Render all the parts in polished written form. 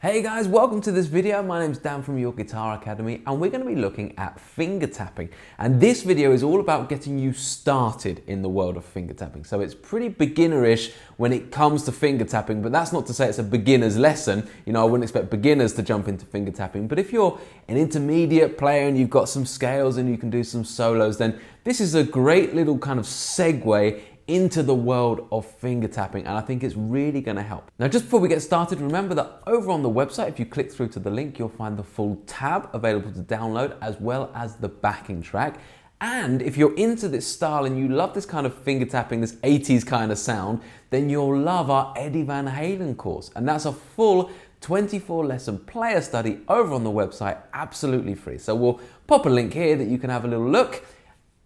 Hey guys, welcome to this video. My name's Dan from Your Guitar Academy and we're going to be looking at finger tapping. And this video is all about getting you started in the world of finger tapping. So it's pretty beginnerish when it comes to finger tapping, but that's not to say it's a beginner's lesson. You know, I wouldn't expect beginners to jump into finger tapping, but if you're an intermediate player and you've got some scales and you can do some solos, then this is a great little kind of segue into the world of finger tapping, and I think it's really going to help. Now, just before we get started, remember that over on the website, if you click through to the link, you'll find the full tab available to download as well as the backing track. And if you're into this style and you love this kind of finger tapping, this 80s kind of sound, then you'll love our Eddie Van Halen course. And that's a full 24 lesson player study over on the website, absolutely free. So we'll pop a link here that you can have a little look,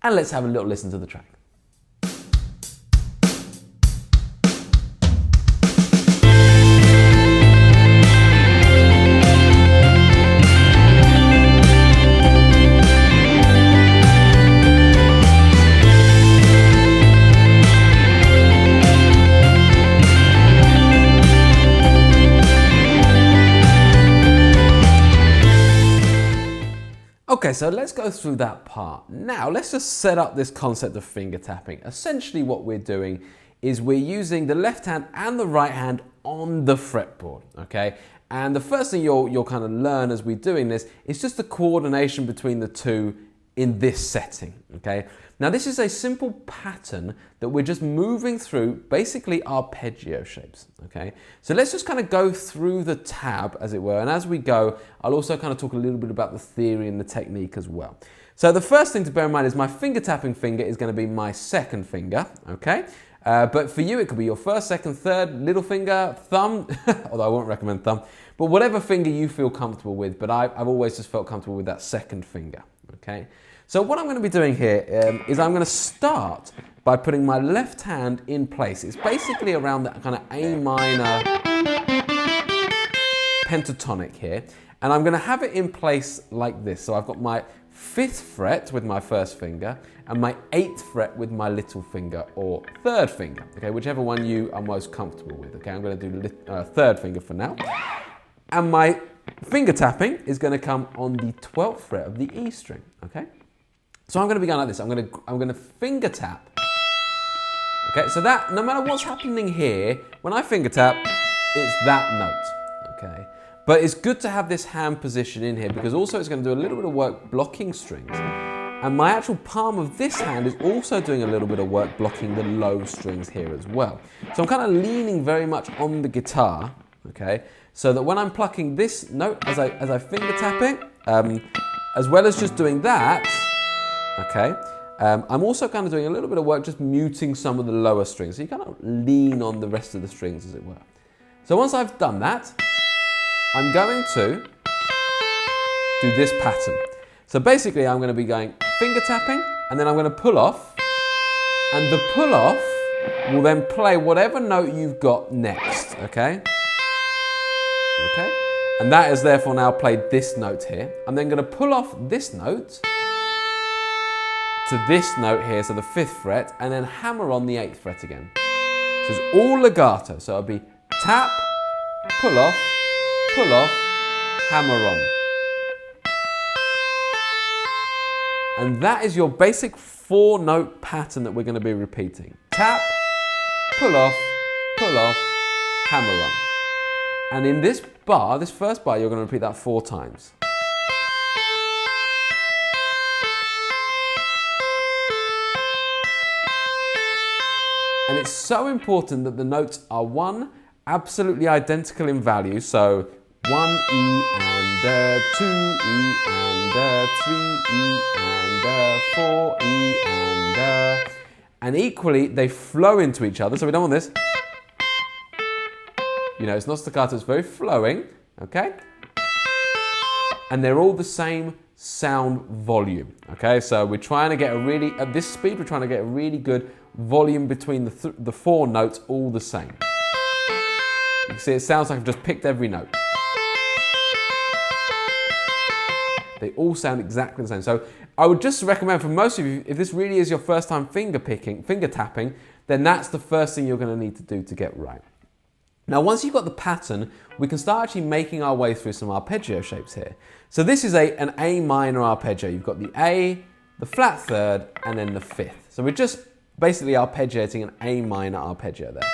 and let's have a little listen to the track. Okay, so let's go through that part. Now, let's just set up this concept of finger tapping. Essentially what we're doing is we're using the left hand and the right hand on the fretboard, okay? And the first thing you'll kind of learn as we're doing this is just the coordination between the two in this setting, okay? Now, this is a simple pattern that we're just moving through basically arpeggio shapes, okay? So let's just kind of go through the tab, as it were, and as we go, I'll also kind of talk a little bit about the theory and the technique as well. So the first thing to bear in mind is my finger tapping finger is going to be my second finger, okay? But for you, it could be your first, second, third, little finger, thumb, although I won't recommend thumb, but whatever finger you feel comfortable with, but I've always just felt comfortable with that second finger, okay? So what I'm going to be doing here is I'm going to start by putting my left hand in place. It's basically around that kind of A minor pentatonic here. And I'm going to have it in place like this. So I've got my 5th fret with my first finger and my 8th fret with my little finger or third finger. Okay, whichever one you are most comfortable with. Okay, I'm going to do third finger for now. And my finger tapping is going to come on the 12th fret of the E string. Okay. So I'm going to be going like this. I'm going to finger tap. Okay, so that no matter what's happening here, when I finger tap, it's that note. Okay, but it's good to have this hand position in here because also it's going to do a little bit of work blocking strings, and my actual palm of this hand is also doing a little bit of work blocking the low strings here as well. So I'm kind of leaning very much on the guitar. Okay, so that when I'm plucking this note as I finger tap it, as well as just doing that. Okay, I'm also kind of doing a little bit of work just muting some of the lower strings. So you kind of lean on the rest of the strings, as it were. So once I've done that, I'm going to do this pattern. So basically I'm going to be going finger tapping and then I'm going to pull off, and the pull off will then play whatever note you've got next, okay? Okay, and that has therefore now played this note here. I'm then going to pull off this note to this note here, so the 5th fret, and then hammer on the 8th fret again. So it's all legato, so it'll be tap, pull off, hammer on. And that is your basic 4-note pattern that we're going to be repeating. Tap, pull off, hammer on. And in this bar, this first bar, you're going to repeat that 4 times. And it's so important that the notes are one, absolutely identical in value. So 1 E and 2 E and 3 E and 4 E and equally they flow into each other. So we don't want this. You know, it's not staccato, it's very flowing, okay? And they're all the same sound volume, okay? So we're trying to get a really, at this speed, we're trying to get a really good volume between the 4 notes all the same. You can see it sounds like I've just picked every note. They all sound exactly the same. So I would just recommend for most of you, if this really is your first time finger tapping, then that's the first thing you're going to need to do to get right. Now, once you've got the pattern, we can start actually making our way through some arpeggio shapes here. So this is an A minor arpeggio. You've got the A, the flat third, and then the fifth. So we're just basically arpeggiating an A minor arpeggio there.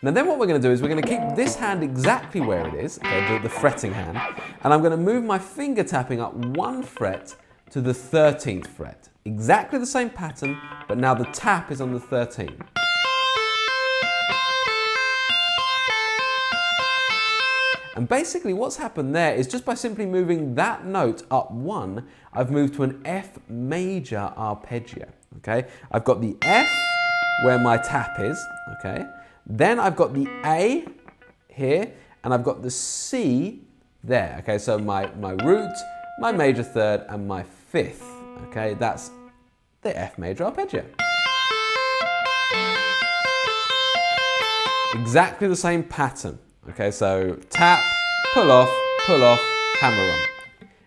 Now then what we're going to do is we're going to keep this hand exactly where it is, okay, the fretting hand, and I'm going to move my finger tapping up 1 fret to the 13th fret. Exactly the same pattern, but now the tap is on the 13th. And basically what's happened there is just by simply moving that note up 1, I've moved to an F major arpeggio, okay? I've got the F where my tap is, okay? Then I've got the A here, and I've got the C there, okay? So my root, my major third, and my fifth, okay? That's the F major arpeggio. Exactly the same pattern, okay? So tap, pull off, hammer on.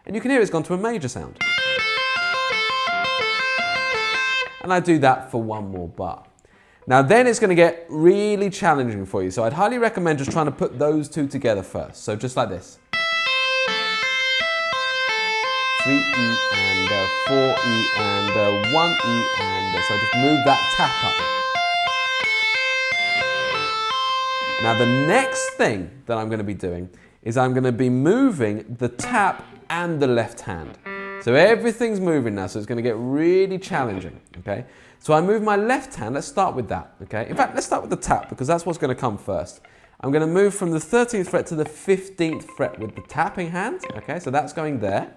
And you can hear it's gone to a major sound. And I do that for 1 more bar. Now then it's going to get really challenging for you, so I'd highly recommend just trying to put those two together first. So just like this. 3E and 4E and 1E and so just move that tap up. Now the next thing that I'm going to be doing is I'm going to be moving the tap and the left hand. So everything's moving now, so it's going to get really challenging, okay? So I move my left hand, let's start with that, okay? In fact, let's start with the tap because that's what's going to come first. I'm going to move from the 13th fret to the 15th fret with the tapping hand, okay? So that's going there.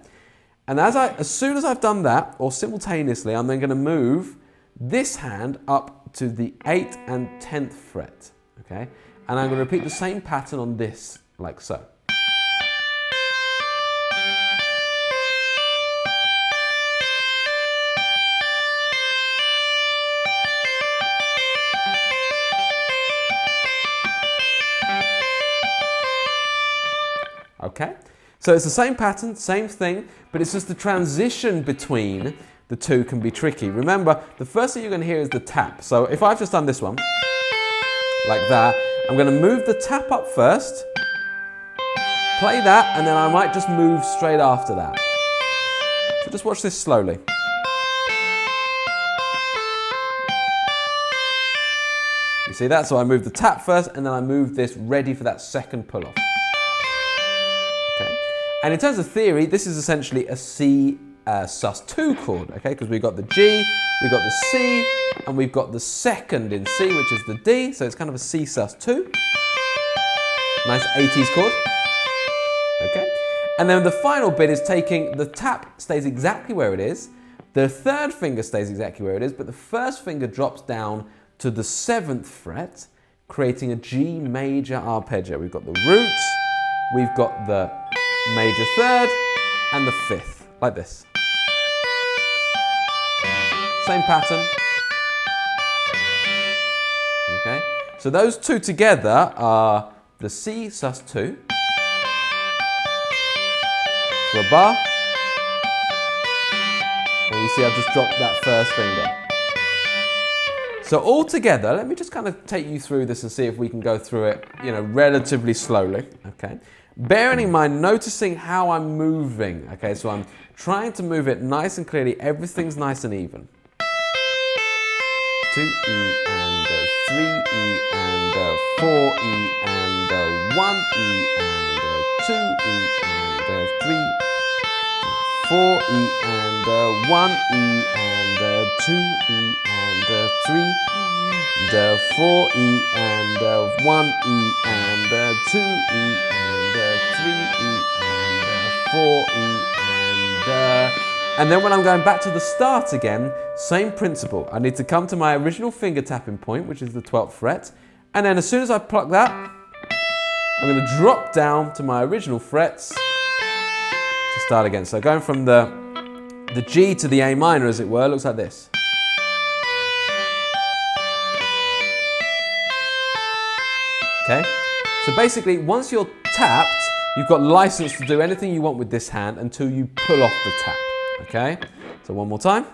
And as soon as I've done that, or simultaneously, I'm then going to move this hand up to the 8th and 10th fret, okay? And I'm going to repeat the same pattern on this, like so. Okay, so it's the same pattern, same thing, but it's just the transition between the two can be tricky. Remember, the first thing you're going to hear is the tap. So if I've just done this one, like that, I'm going to move the tap up first, play that, and then I might just move straight after that. So just watch this slowly. You see that? So I move the tap first, and then I move this ready for that second pull-off. And in terms of theory, this is essentially a C sus2 chord, okay? Because we've got the G, we've got the C, and we've got the second in C, which is the D, so it's kind of a C sus2. Nice 80s chord, okay? And then the final bit is taking, the tap stays exactly where it is, the third finger stays exactly where it is, but the first finger drops down to the 7th fret, creating a G major arpeggio. We've got the root, we've got the major third, and the fifth, like this. Same pattern. Okay, so those two together are the C sus2 for a bar, and you see I've just dropped that first finger. So all together, let me just kind of take you through this and see if we can go through it, relatively slowly, okay? Bearing in mind, noticing how I'm moving, okay? So I'm trying to move it nice and clearly, everything's nice and even. 2E and 3E and 4E and 1E and 2E and 3, 4E and 1E and 2E and 3, 4E and 1E and 2E and 3E and 4E and then when I'm going back to the start again, same principle. I need to come to my original finger tapping point, which is the 12th fret, and then as soon as I pluck that, I'm going to drop down to my original frets to start again. So going from the G to the A minor, as it were, looks like this. Okay, so basically once you're tapped, you've got license to do anything you want with this hand until you pull off the tap. Okay, so one more time.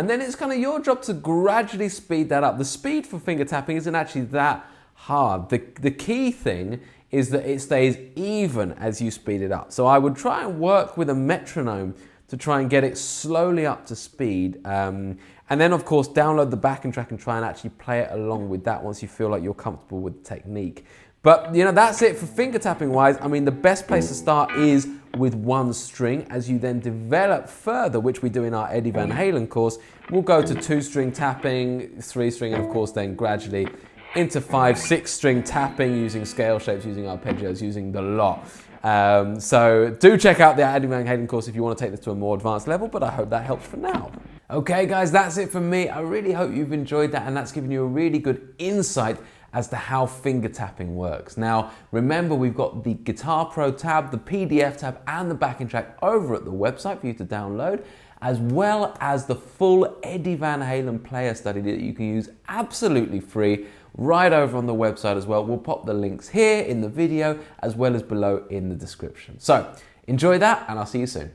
And then it's kind of your job to gradually speed that up. The speed for finger tapping isn't actually that hard. The key thing is that it stays even as you speed it up. So I would try and work with a metronome to try and get it slowly up to speed. And then of course, download the backing track and try and actually play it along with that once you feel like you're comfortable with the technique. But you know, that's it for finger tapping wise. I mean, the best place to start is with one string. As you then develop further, which we do in our Eddie Van Halen course, we'll go to 2-string tapping, 3-string, and of course then gradually into 5, 6-string tapping using scale shapes, using arpeggios, using the lot. So do check out the Eddie Van Halen course if you want to take this to a more advanced level, but I hope that helps for now. Okay guys, that's it from me. I really hope you've enjoyed that and that's given you a really good insight as to how finger tapping works. Now, remember we've got the Guitar Pro tab, the PDF tab, and the backing track over at the website for you to download, as well as the full Eddie Van Halen player study that you can use absolutely free right over on the website as well. We'll pop the links here in the video as well as below in the description. So, enjoy that and I'll see you soon.